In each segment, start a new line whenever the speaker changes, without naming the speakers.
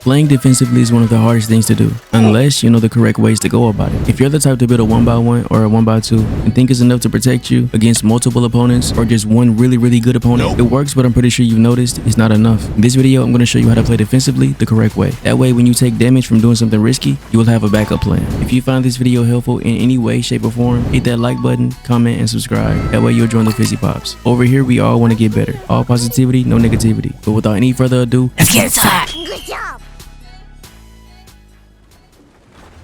Playing defensively is one of the hardest things to do, unless you know the correct ways to go about it. If you're the type to build a 1x1 or a 1x2 and think it's enough to protect you against multiple opponents or just one really good opponent, it works, but I'm pretty sure you've noticed it's not enough. In this video, I'm going to show you how to play defensively the correct way. That way, when you take damage from doing something risky, you will have a backup plan. If you find this video helpful in any way, shape, or form, hit that like button, comment, and subscribe. That way you'll join the Fizzy Pops. Over here, we all want to get better. All positivity, no negativity. But without any further ado,
Let's get into it.
Good job.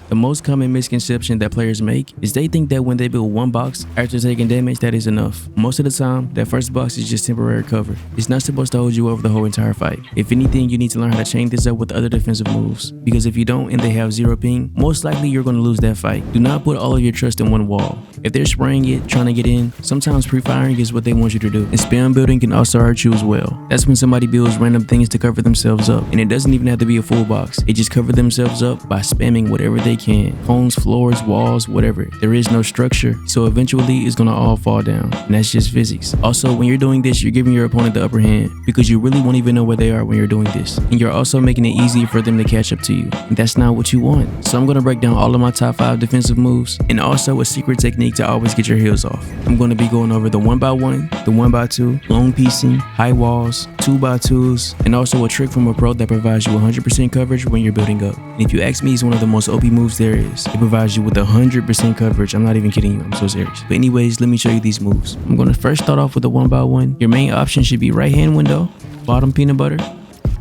the most common misconception that players make is they think that when they build one box after taking damage, that is enough. Most of the time, that first box is just temporary cover. It's not supposed to hold you over the whole entire fight. If anything, you need to learn how to chain this up with other defensive moves, because if you don't and they have 0 ping, most likely you're going to lose that fight. Do not put all of your trust in one wall. If they're spraying it, trying to get in, sometimes pre-firing is what they want you to do. And spam building can also hurt you as well. That's when somebody builds random things to cover themselves up. And it doesn't even have to be a full box. They just cover themselves up by spamming whatever they can. Cones, floors, walls, whatever. There is no structure, so eventually it's gonna all fall down. And that's just physics. Also, when you're doing this, you're giving your opponent the upper hand, because you really won't even know where they are when you're doing this. And you're also making it easier for them to catch up to you. And that's not what you want. So I'm gonna break down all of my top 5 defensive moves, and also a secret technique to always get your heals off. I'm gonna be going over the 1x1, the 1x2, long piecing, high walls, 2x2s, and also a trick from a pro that provides you 100% coverage when you're building up. And if you ask me, it's one of the most OP moves there is. It provides you with 100% coverage. I'm not even kidding you, I'm so serious. But anyways, let me show you these moves. I'm gonna first start off with the 1x1. Your main option should be right hand window, bottom peanut butter.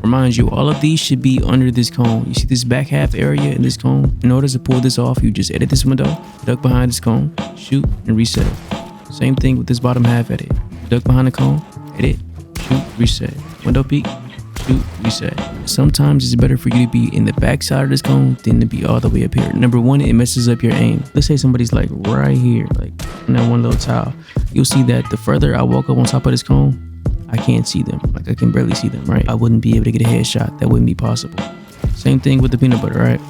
Remind you, all of these should be under this cone. You see this back half area in this cone? In order to pull this off, you just edit this window, duck behind this cone, shoot, and reset. Same thing with this bottom half edit. Duck behind the cone, edit, shoot, reset. Window peek, shoot, reset. Sometimes it's better for you to be in the back side of this cone than to be all the way up here. Number one, it messes up your aim. Let's say somebody's like right here, like on that one little tile. You'll see that the further I walk up on top of this cone, I can't see them. Like I can barely see them, right? I wouldn't be able to get a headshot. That wouldn't be possible. Same thing with the peanut butter, right?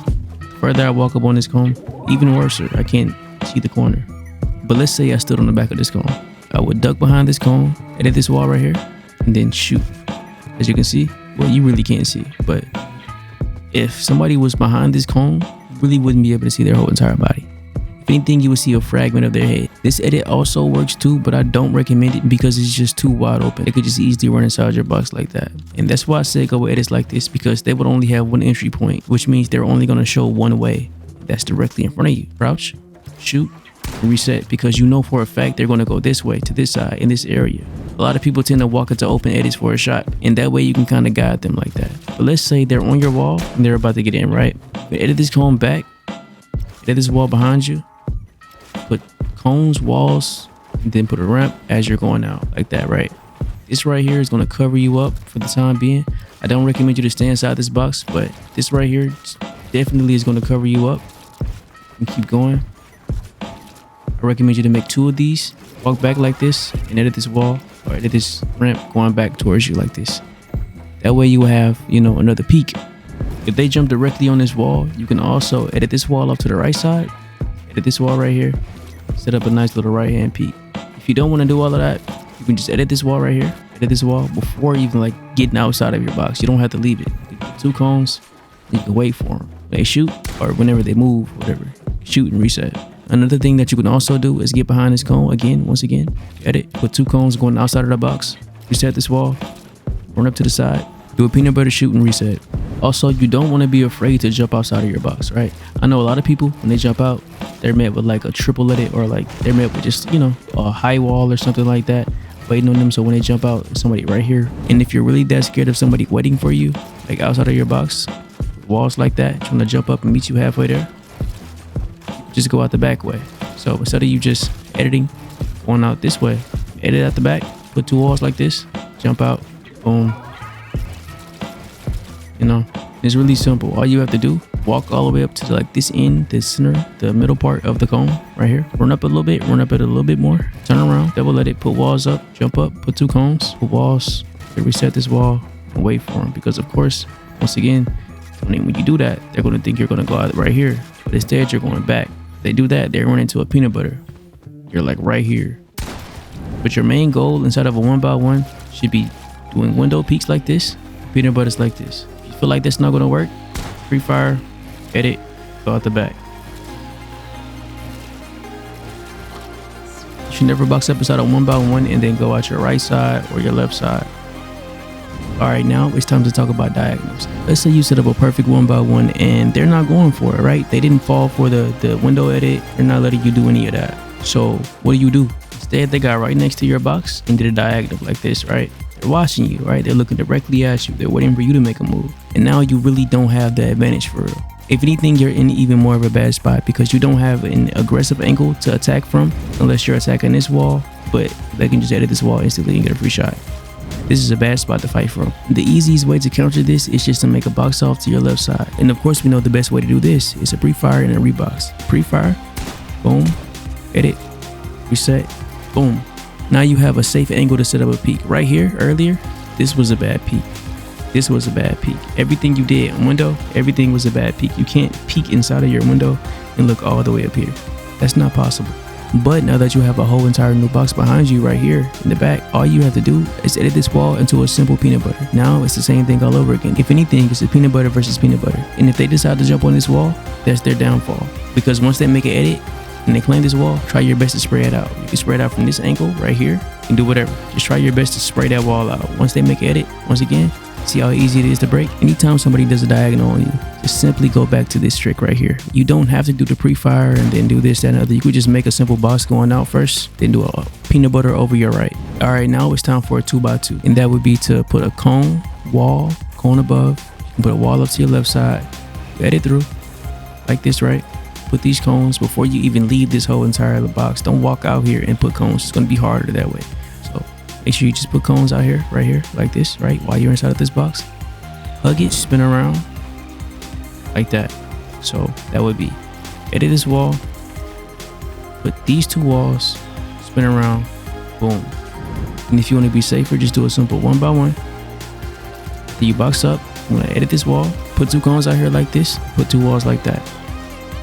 Further I walk up on this cone, even worse, I can't see the corner. But let's say I stood on the back of this cone. I would duck behind this cone, edit this wall right here, and then shoot. As you can see, well, you really can't see, but if somebody was behind this cone, you really wouldn't be able to see their whole entire body. If anything, you would see a fragment of their head. This edit also works too, but I don't recommend it because it's just too wide open. It could just easily run inside your box like that. And that's why I say go with edits like this, because they would only have one entry point, which means they're only going to show one way. That's directly in front of you. Crouch, shoot, and reset, because you know for a fact they're going to go this way, to this side, in this area. A lot of people tend to walk into open edits for a shot, and that way you can kind of guide them like that. But let's say they're on your wall and they're about to get in, right? You edit this cone back, edit this wall behind you, put cones, walls, and then put a ramp as you're going out like that, right? This right here is going to cover you up for the time being. I don't recommend you to stay inside this box, but this right here definitely is going to cover you up. And keep going. I recommend you to make 2 of these, walk back like this, and edit this wall or edit this ramp going back towards you like this. That way you will have, you know, another peek. If they jump directly on this wall, you can also edit this wall off to the right side, edit this wall right here, set up a nice little right hand peek. If you don't want to do all of that, you can just edit this wall right here, edit this wall before even like getting outside of your box. You don't have to leave it. You can put 2 cones, you can wait for them. They shoot, or whenever they move, whatever, shoot and reset. Another thing that you can also do is get behind this cone again, once again, edit, put 2 cones going outside of the box, reset this wall, run up to the side, do a peanut butter shoot and reset. Also, you don't want to be afraid to jump outside of your box, right? I know a lot of people, when they jump out, they're met with like a triple edit, or like they're met with just, you know, a high wall or something like that waiting on them. So when they jump out, somebody right here. And if you're really that scared of somebody waiting for you, like outside of your box, walls like that, trying to jump up and meet you halfway there, just go out the back way. So instead of you just editing, going out this way, edit out the back, put 2 walls like this, jump out, boom. You know, it's really simple. All you have to do, walk all the way up to like this end, this center, the middle part of the cone right here. Run up a little bit, run up it a little bit more, turn around, double edit, put walls up, jump up, put 2 cones, put walls, reset this wall, and wait for them. Because of course, once again, when you do that, they're going to think you're going to go out right here, but instead you're going back. If they do that, they run into a peanut butter. You're like right here. But your main goal inside of a 1x1 should be doing window peaks like this, peanut butters like this. If you Feel like that's not gonna work? Pre-fire, edit, go out the back. You should never box up inside a 1x1 and then go out your right side or your left side. All right, now it's time to talk about diagonals. Let's say you set up a perfect 1x1 and they're not going for it, right? They didn't fall for the window edit. They're not letting you do any of that. So what do? Instead, they got right next to your box and did a diagonal like this, right? They're watching you, right? They're looking directly at you. They're waiting for you to make a move. And now you really don't have the advantage for real. If anything, you're in even more of a bad spot because you don't have an aggressive angle to attack from unless you're attacking this wall, but they can just edit this wall instantly and get a free shot. This is a bad spot to fight from. The easiest way to counter this is just to make a box off to your left side. And of course, we know the best way to do this is a pre-fire and a rebox. Pre-fire, boom, edit, reset, boom. Now you have a safe angle to set up a peek. Right here, earlier, this was a bad peek. This was a bad peek. Everything you did in window, everything was a bad peek. You can't peek inside of your window and look all the way up here. That's not possible. But now that you have a whole entire new box behind you right here in the back, all you have to do is edit this wall into a simple peanut butter. Now it's the same thing all over again. If anything, it's a peanut butter versus peanut butter. And if they decide to jump on this wall, that's their downfall. Because once they make an edit and they claim this wall, try your best to spray it out. You can spray it out from this angle right here and do whatever. Just try your best to spray that wall out. Once they make an edit, once again, see how easy it is to break? Anytime somebody does a diagonal on you, just simply go back to this trick right here. You don't have to do the pre-fire and then do this, that, and other. You could just make a simple box going out first, then do a peanut butter over your right. All right, now it's time for a 2x2. And that would be to put a cone, wall, cone above, put a wall up to your left side, edit through, like this, right? Put these cones before you even leave this whole entire box. Don't walk out here and put cones. It's gonna be harder that way. So make sure you just put cones out here, right here, like this, right? While you're inside of this box. Hug it, spin around, like that. So that would be edit this wall, put these two walls, spin around, boom. And if you want to be safer, just do a simple 1x1. Then you box up, I'm gonna edit this wall, put two cones out here like this, put two walls like that.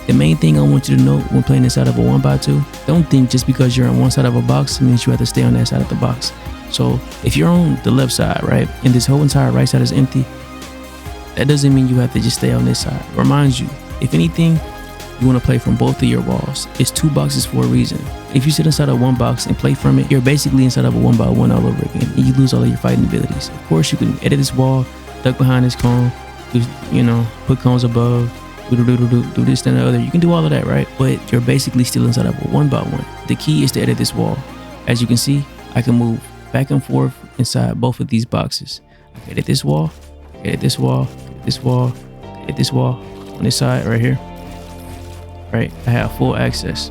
The main thing I want you to know when playing inside of a 1x2, don't think just because you're on one side of a box means you have to stay on that side of the box. So if you're on the left side, right, and this whole entire right side is empty, that doesn't mean you have to just stay on this side. Remind you, if anything, you want to play from both of your walls. It's two boxes for a reason. If you sit inside of one box and play from it, you're basically inside of a 1x1 all over again, and you lose all of your fighting abilities. Of course, you can edit this wall, duck behind this cone, put cones above, do this, that, and the other. You can do all of that, right? But you're basically still inside of a 1x1. The key is to edit this wall. As you can see, I can move back and forth inside both of these boxes. I can edit this wall, edit this wall, edit this wall, edit this wall on this side right here. Right? I have full access.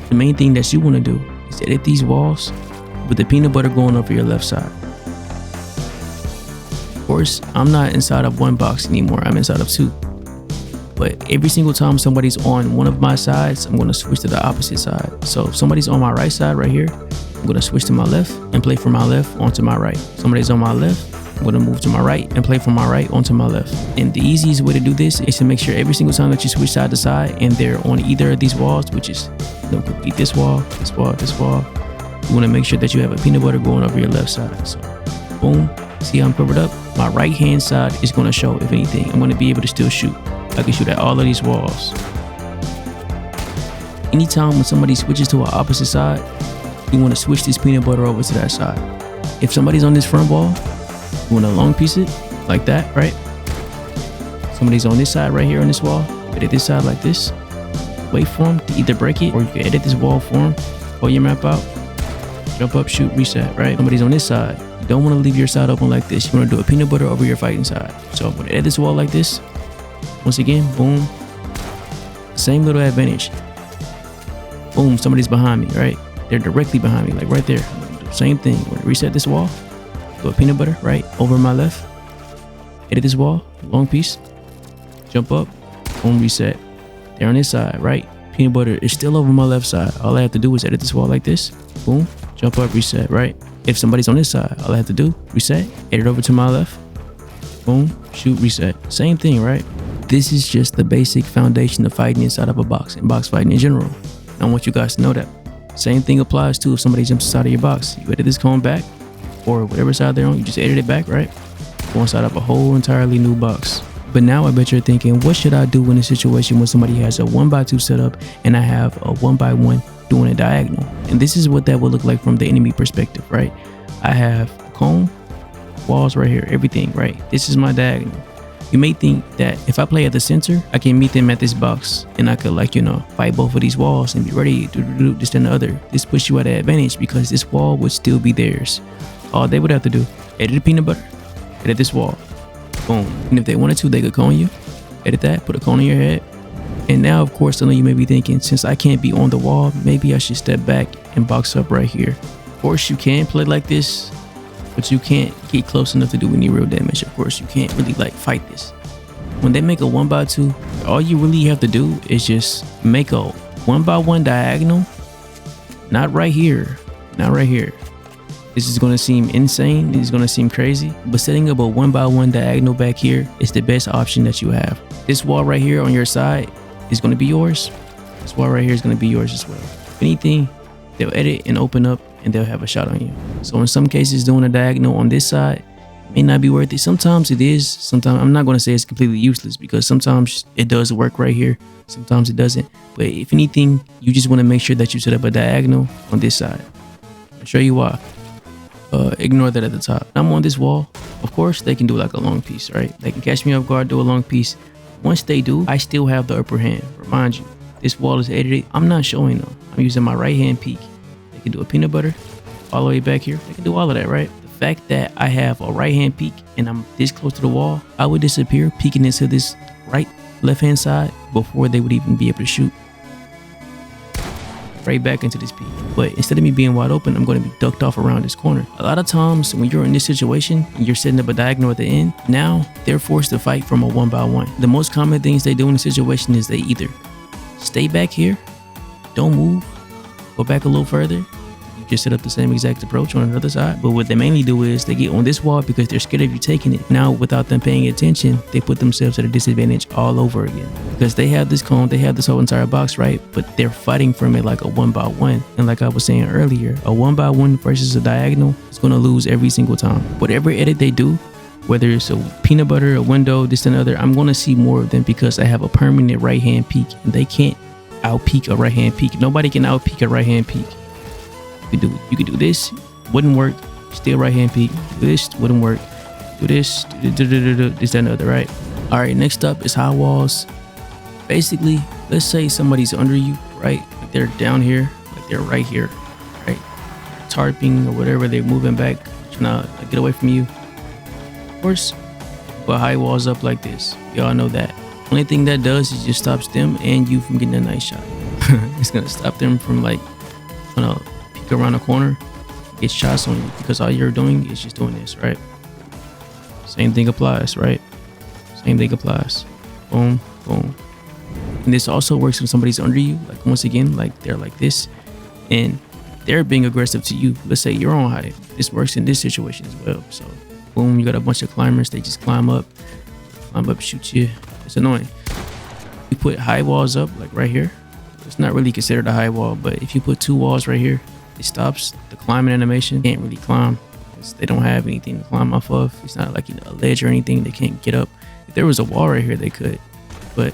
The main thing that you want to do is edit these walls with the peanut butter going over your left side. Of course, I'm not inside of one box anymore. I'm inside of two. But every single time somebody's on one of my sides, I'm going to switch to the opposite side. So if somebody's on my right side right here, I'm going to switch to my left and play from my left onto my right. Somebody's on my left, I'm going to move to my right and play from my right onto my left. And the easiest way to do this is to make sure every single time that you switch side to side and they're on either of these walls, which is complete this wall, this wall, this wall, you want to make sure that you have a peanut butter going over your left side. So boom, see how I'm covered up? My right hand side is going to show, if anything. I'm going to be able to still shoot. I can shoot at all of these walls. Anytime when somebody switches to an opposite side, you want to switch this peanut butter over to that side. If somebody's on this front wall, you want to long piece it like that, right? Somebody's on this side right here on this wall, edit this side like this. Wait for them to either break it or you can edit this wall for them. Pull your map out, jump up, shoot, reset, right? Somebody's on this side. You don't want to leave your side open like this. You want to do a peanut butter over your fighting side. So I'm going to edit this wall like this. Once again, boom. Same little advantage. Boom, somebody's behind me, right? They're directly behind me, like right there. Same thing. I'm gonna reset this wall. Do a peanut butter, right? Over my left. Edit this wall, long piece. Jump up, boom, reset. They're on this side, right? Peanut butter is still over my left side. All I have to do is edit this wall like this. Boom, jump up, reset, right? If somebody's on this side, all I have to do, reset, edit over to my left. Boom, shoot, reset. Same thing, right? This is just the basic foundation of fighting inside of a box and box fighting in general. I want you guys to know that. Same thing applies to if somebody jumps inside of your box. You edit this cone back or whatever side they're on, you just edit it back, right? Go inside of a whole entirely new box. But now I bet you're thinking, what should I do in a situation when somebody has a 1x2 setup and I have a 1x1 doing a diagonal? And this is what that would look like from the enemy perspective, right? I have a cone, walls right here, everything, right? This is my diagonal. You may think that if I play at the center, I can meet them at this box and I could, like, you know, fight both of these walls and be ready to do this and the other. This puts you at an advantage because this wall would still be theirs. All they would have to do, edit the peanut butter, edit this wall, boom. And if they wanted to, they could cone you, edit that, put a cone on your head. And now, of course, I know you may be thinking, since I can't be on the wall, maybe I should step back and box up right here. Of course, you can play like this, but you can't get close enough to do any real damage. Of course, you can't really like fight this. When they make a 1x2, all you really have to do is just make a 1x1 diagonal. Not right here, not right here. This is gonna seem insane, this is gonna seem crazy, but setting up a 1x1 diagonal back here is the best option that you have. This wall right here on your side is gonna be yours. This wall right here is gonna be yours as well. If anything, they'll edit and open up and they'll have a shot on you. So in some cases, doing a diagonal on this side may not be worth it. Sometimes it is. Sometimes I'm not going to say it's completely useless because sometimes it does work right here. Sometimes it doesn't. But if anything, you just want to make sure that you set up a diagonal on this side. I'll show you why. Ignore that at the top. I'm on this wall. Of course, they can do like a long piece, right? They can catch me off guard, do a long piece. Once they do, I still have the upper hand. Remind you, this wall is edited. I'm not showing them. I'm using my right hand peek. They can do a peanut butter all the way back here. They can do all of that, right? The fact that I have a right hand peek and I'm this close to the wall, I would disappear peeking into this right left hand side before they would even be able to shoot. Right back into this peek. But instead of me being wide open, I'm going to be ducked off around this corner. A lot of times when you're in this situation and you're setting up a diagonal at the end, now they're forced to fight from a 1x1. The most common things they do in the situation is they either stay back here, don't move, go back a little further, you just set up the same exact approach on another side. But what they mainly do is they get on this wall because they're scared of you taking it. Now, without them paying attention, they put themselves at a disadvantage all over again. Because they have this cone, they have this whole entire box, right? But they're fighting from it like a 1x1. And like I was saying earlier, a 1x1 versus a diagonal is going to lose every single time. Whatever edit they do, whether it's a peanut butter, a window, this and other, I'm going to see more of them because I have a permanent right hand peek and they can't out peek a right hand peek. Nobody can out peek a right hand peek. You could do this, wouldn't work, still right hand peek. Do this, wouldn't work. Do this, this, that, and other, right? All right, next up is high walls. Basically, let's say somebody's under you, right? Like they're down here, like they're right here, right? Tarping or whatever, they're moving back, trying to get away from you. Of course, put high walls up like this. Y'all know that. Only thing that does is just stops them and you from getting a nice shot. It's gonna stop them from like trying to peek around the corner, get shots on you because all you're doing is just doing this, right? Same thing applies, right? Same thing applies. Boom, boom. And this also works when somebody's under you. Like once again, like they're like this and they're being aggressive to you. Let's say you're on height. This works in this situation as well. So boom, you got a bunch of climbers. They just climb up, shoot you. It's annoying. You put high walls up like right here. It's not really considered a high wall, but if you put two walls right here, it stops the climbing animation. Can't really climb because they don't have anything to climb off of. It's not like, you know, a ledge or anything. They can't get up. If there was a wall right here, they could. But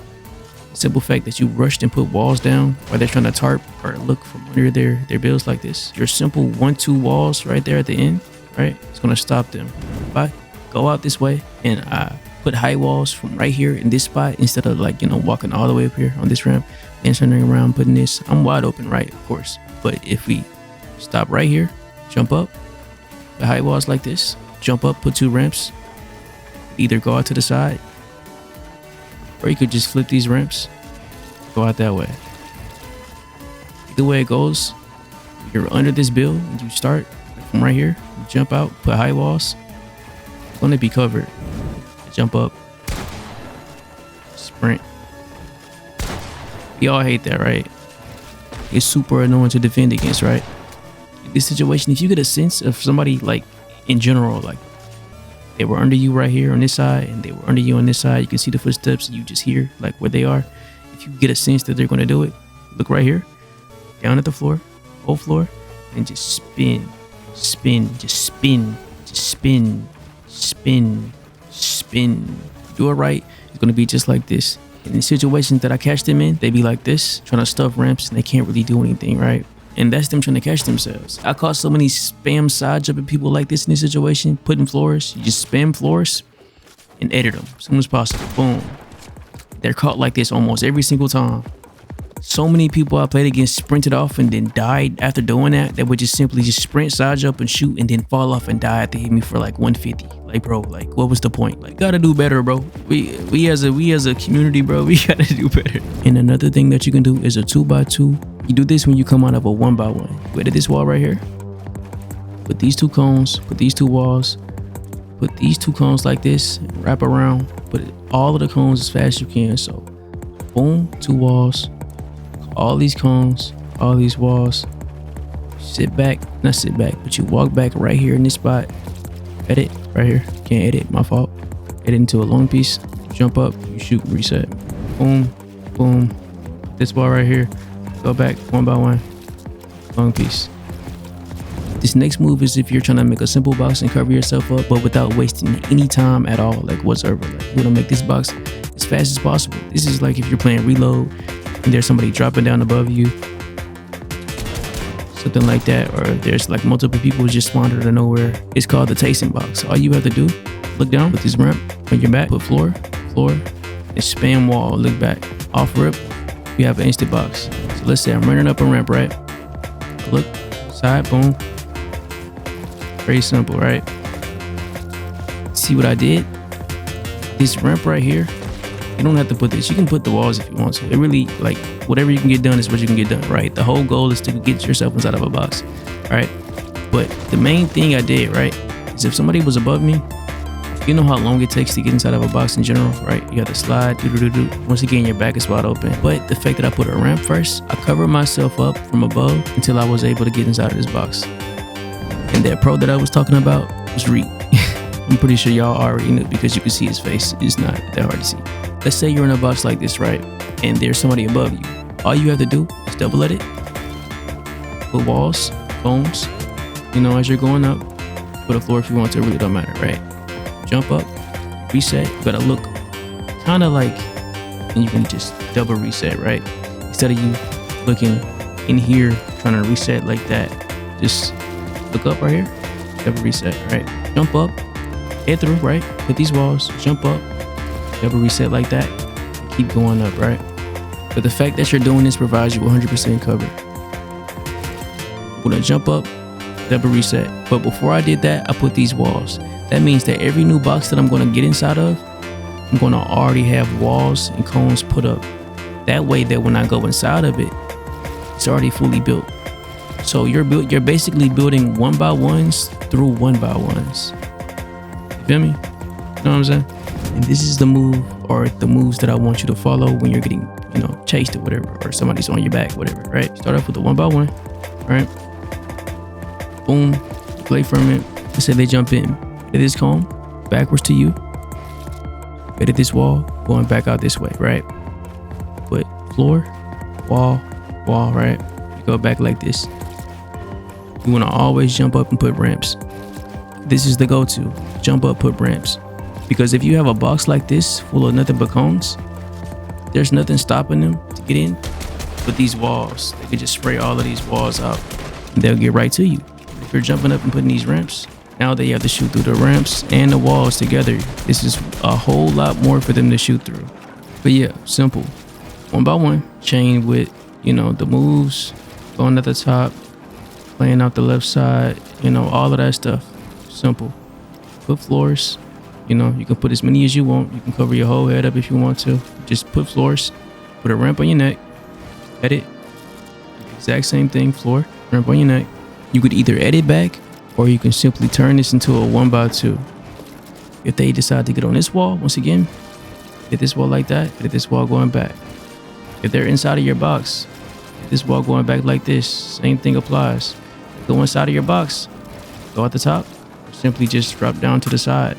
the simple fact that you rushed and put walls down while they're trying to tarp or look from under their bills like this, your simple 1-2 walls right there at the end, right? It's gonna stop them. If I go out this way and I put high walls from right here in this spot instead of like, you know, walking all the way up here on this ramp and turning around putting this, I'm wide open, right? Of course. But if we stop right here, jump up, the high walls like this, jump up, put two ramps, either go out to the side or you could just flip these ramps, go out that way. Either way it goes, you're under this bill and you start from right here, you jump out, put high walls, it's going to be covered. Jump up, sprint. We all hate that, right? It's super annoying to defend against, right? In this situation, if you get a sense of somebody like in general, like they were under you right here on this side and they were under you on this side, you can see the footsteps and you just hear like where they are. If you get a sense that they're going to do it, look right here, down at the floor, whole floor, and just spin, spin, just spin, just spin, spin. Spin. Do it right. it's gonna be just like this. In the situations that I catch them in, they be like this, trying to stuff ramps, and they can't really do anything, right? And that's them trying to catch themselves. I caught so many spam side jumping people like this in this situation, putting floors. You just spam floors and edit them as soon as possible. Boom. They're caught like this almost every single time. So many people I played against sprinted off and then died after doing that. They would just simply just sprint, side jump, and shoot, and then fall off and die after hitting me for like 150. Like, bro, like, what was the point? Like, gotta do better, bro. We as a community, bro, we gotta do better. And another thing that you can do is a 2x2. You do this when you come out of a 1x1. You edit this wall right here. Put these two cones. Put these two walls. Put these two cones like this. And wrap around. Put all of the cones as fast as you can. So, boom, 2 walls. All these cones, all these walls. Sit back, not sit back, but you walk back right here in this spot. Edit right here. Can't edit, my fault. Edit into a long piece. Jump up, you shoot, reset. Boom, boom. This ball right here. Go back 1x1. Long piece. This next move is if you're trying to make a simple box and cover yourself up, but without wasting any time at all, like whatsoever. Like, you want to make this box as fast as possible. This is like if you're playing reload and there's somebody dropping down above you, something like that, or there's like multiple people just spawned out of nowhere. It's called the Tayson Box. All you have to do, look down, put this ramp on your back, put floor, and spam wall, look back. Off rip, you have an instant box. So let's say I'm running up a ramp, right? Look, side, boom. Very simple, right? See what I did? This ramp right here, you don't have to put this. You can put the walls if you want to. It really, like, whatever you can get done is what you can get done, right? The whole goal is to get yourself inside of a box, right? But the main thing I did, right, is if somebody was above me, you know how long it takes to get inside of a box in general, right? You have to slide, Once again, your back is wide open. But the fact that I put a ramp first, I covered myself up from above until I was able to get inside of this box. And that pro that I was talking about was Reed. I'm pretty sure y'all already knew because you can see his face. It's not that hard to see. Let's say you're in a box like this, right? And there's somebody above you. All you have to do is double edit, put walls, cones, as you're going up, put a floor if you want to, it really don't matter, right? Jump up, reset, you gotta look kind of like, and you can just double reset, right? Instead of you looking in here, trying to reset like that, just look up right here, double reset, right? Jump up, head through, right? Put these walls, jump up, double reset like that, keep going up, right? But the fact that you're doing this provides you 100% cover. I'm gonna jump up, double reset. But before I did that, I put these walls. That means that every new box that I'm gonna get inside of, I'm gonna already have walls and cones put up. That way that when I go inside of it, it's already fully built. So you're basically building 1x1s through 1x1s. You feel me? You know what I'm saying? And this is the move, or the moves that I want you to follow when you're getting, chased or whatever, or somebody's on your back, whatever, right? Start off with the 1x1, right? Boom, play from it. Let's say they jump in. Hit this cone, backwards to you. Edit this wall, going back out this way, right? Put floor, wall, right? You go back like this. You want to always jump up and put ramps. This is the go-to. Jump up, put ramps. Because if you have a box like this full of nothing but cones, there's nothing stopping them to get in but these walls. They can just spray all of these walls out and they'll get right to you. If you're jumping up and putting these ramps, now they have to shoot through the ramps and the walls together. This is a whole lot more for them to shoot through. But yeah, simple. 1x1, chain with, the moves, going at the top, playing out the left side, all of that stuff. Simple. Put floors. You can put as many as you want. You can cover your whole head up if you want to. Just put floors, put a ramp on your neck, edit. Exact same thing, floor, ramp on your neck. You could either edit back or you can simply turn this into a 1x2. If they decide to get on this wall, once again, hit this wall like that, hit this wall going back. If they're inside of your box, hit this wall going back like this, same thing applies. Go inside of your box, go at the top, or simply just drop down to the side.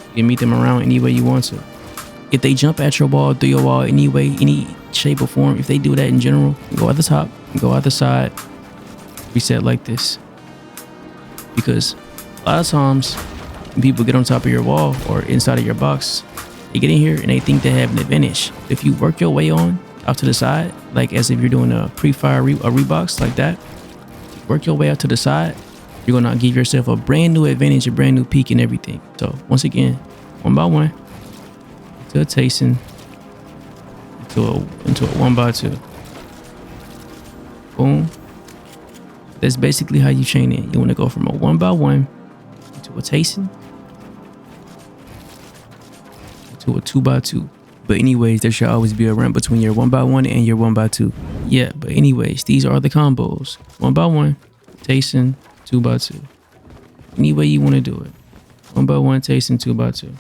You can meet them around any way you want to. If they jump at your wall, through your wall, any way, any shape or form, if they do that in general, go at the top, go out the side, reset like this. Because a lot of times when people get on top of your wall or inside of your box, They get in here and they think they have an advantage. If you work your way on out to the side, like as if you're doing a pre-fire a rebox like that, work your way out to the side, you're gonna give yourself a brand new advantage, a brand new peak and everything. So once again, one by one, to a Tayson, into a one by two. Boom. That's basically how you chain in. You want to go from a one by one to a Tayson to a two by two. But anyways, there should always be a ramp between your one by one and your one by two. Yeah, but anyways, these are the combos. One by one, Tayson, two by two. Any way you want to do it. One by one, Tayson, two by two.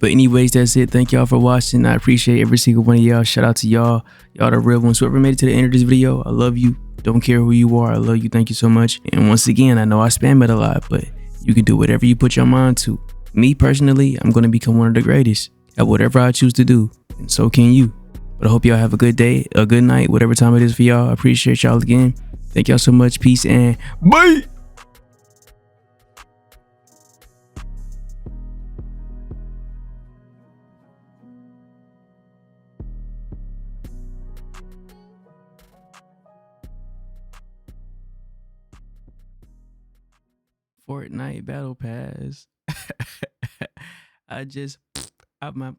But anyways, that's it. Thank y'all for watching. I appreciate every single one of y'all. Shout out to y'all. Y'all the real ones. Whoever made it to the end of this video, I love you. Don't care who you are. I love you. Thank you so much. And once again, I know I spam it a lot, but you can do whatever you put your mind to. Me personally, I'm going to become one of the greatest at whatever I choose to do. And so can you. But I hope y'all have a good day, a good night, whatever time it is for y'all. I appreciate y'all again. Thank y'all so much. Peace and bye. Fortnite Battle Pass. I my